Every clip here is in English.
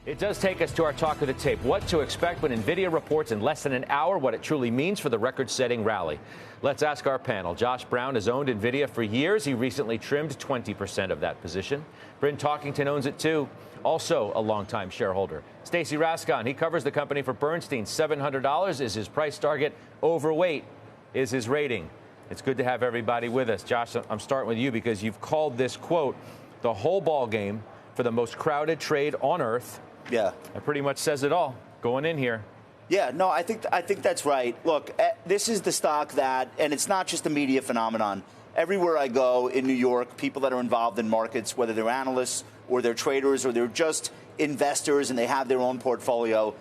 It does take us to our talk of the tape. What to expect when Nvidia reports in less than an hour, what it truly means for the record-setting rally. Let's ask our panel. Josh Brown has owned Nvidia for years. He recently trimmed 20% of that position. Bryn Talkington owns it too, also a longtime shareholder. Stacy Rasgon, he covers the company for Bernstein. $700 is his price target. Overweight is his rating. It's good to have everybody with us. Josh, I'm starting with you because you've called this, quote, the whole ball game for the most crowded trade on earth. Yeah. That pretty much says it all going in here. Yeah, no, I think that's right. Look, this is the stock that, and it's not just a media phenomenon. Everywhere I go in New York, people that are involved in markets, whether they're analysts or they're traders or they're just investors and they have their own portfolio,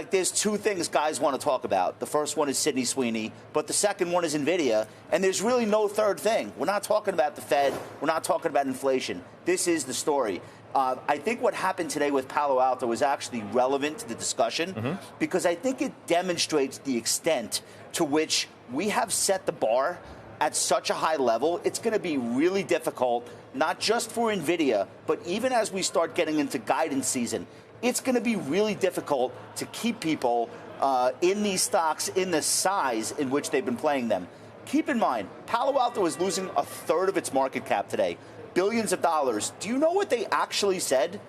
there's two things guys want to talk about. The first one is Sydney Sweeney, but the second one is Nvidia, and there's really no third thing. We're not talking about the Fed. We're not talking about inflation. This is the story. I think what happened today with Palo Alto is actually relevant to the discussion because I think it demonstrates the extent to which we have set the bar at such a high level. It's going to be really difficult, not just for Nvidia, but even as we start getting into guidance season, it's going to be really difficult to keep people in these stocks in the size in which they've been playing them. Keep in mind, Palo Alto is losing a third of its market cap today. Billions of dollars. Do you know what they actually said?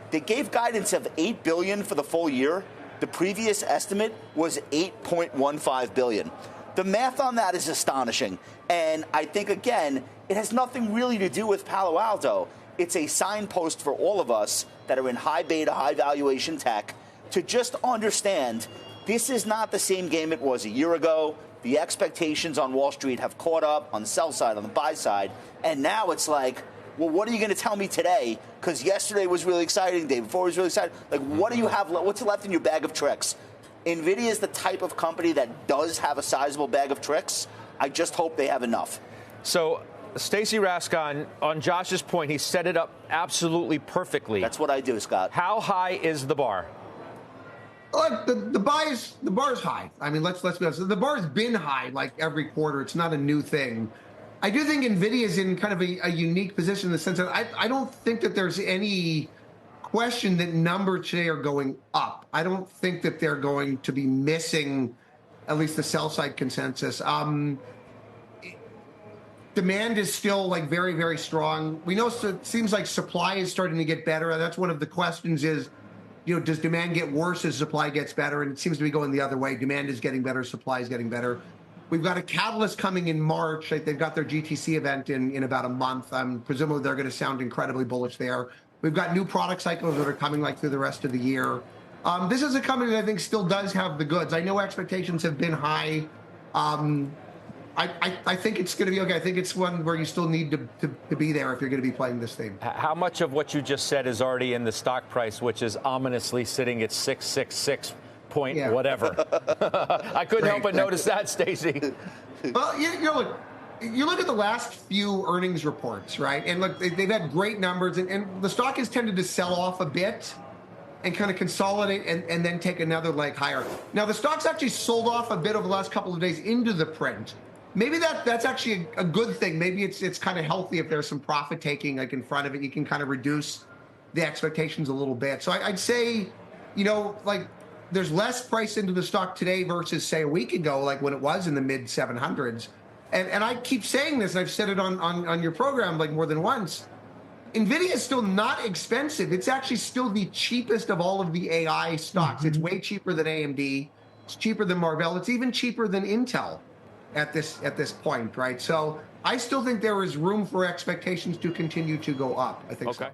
They gave guidance of $8 billion for the full year. The previous estimate was $8.15 billion. The math on that is astonishing. And I think, again, it has nothing really to do with Palo Alto. It's a signpost for all of us that are in high beta, high valuation tech to just understand this is not the same game it was a year ago. The expectations on Wall Street have caught up on the sell side, on the buy side. And now it's like, well, what are you going to tell me today? Because yesterday was really exciting, the day before was really exciting. Like, what do you have? What's left in your bag of tricks? Nvidia is the type of company that does have a sizable bag of tricks. I just hope they have enough. So, Stacy Rasgon, on Josh's point, he set it up absolutely perfectly. That's what I do, Scott. How high is the bar? Look, the bar's high. I mean, let's be honest. The bar's been high like every quarter. It's not a new thing. I do think Nvidia is in kind of a unique position in the sense that I don't think that there's any question that numbers today are going up. I don't think that they're going to be missing at least the sell side consensus. Demand is still like very, very strong. We know it seems like supply is starting to get better. That's one of the questions is, does demand get worse as supply gets better? And it seems to be going the other way. Demand is getting better, supply is getting better. We've got a catalyst coming in March. They've got their GTC event in about a month. Presumably they're going to sound incredibly bullish there. We've got new product cycles that are coming through the rest of the year. This is a company that I think still does have the goods. I know expectations have been high. I think it's going to be okay. I think it's one where you still need to be there if you're going to be playing this thing. How much of what you just said is already in the stock price, which is ominously sitting at 666 point whatever? I couldn't help but notice that, Stacy. Well, you look at the last few earnings reports, right? And look, they've had great numbers, and the stock has tended to sell off a bit and kind of consolidate and then take another leg higher. Now, the stock's actually sold off a bit over the last couple of days into the print. Maybe that's actually a good thing. Maybe it's kind of healthy if there's some profit taking like in front of it. You can kind of reduce the expectations a little bit. So I'd say, there's less price into the stock today versus, say, a week ago, like when it was in the mid 700s. And I keep saying this, and I've said it on your program like more than once. Nvidia is still not expensive. It's actually still the cheapest of all of the AI stocks. It's way cheaper than AMD. It's cheaper than Marvell. It's even cheaper than Intel at this point, right? So I still think there is room for expectations to continue to go up. I think so.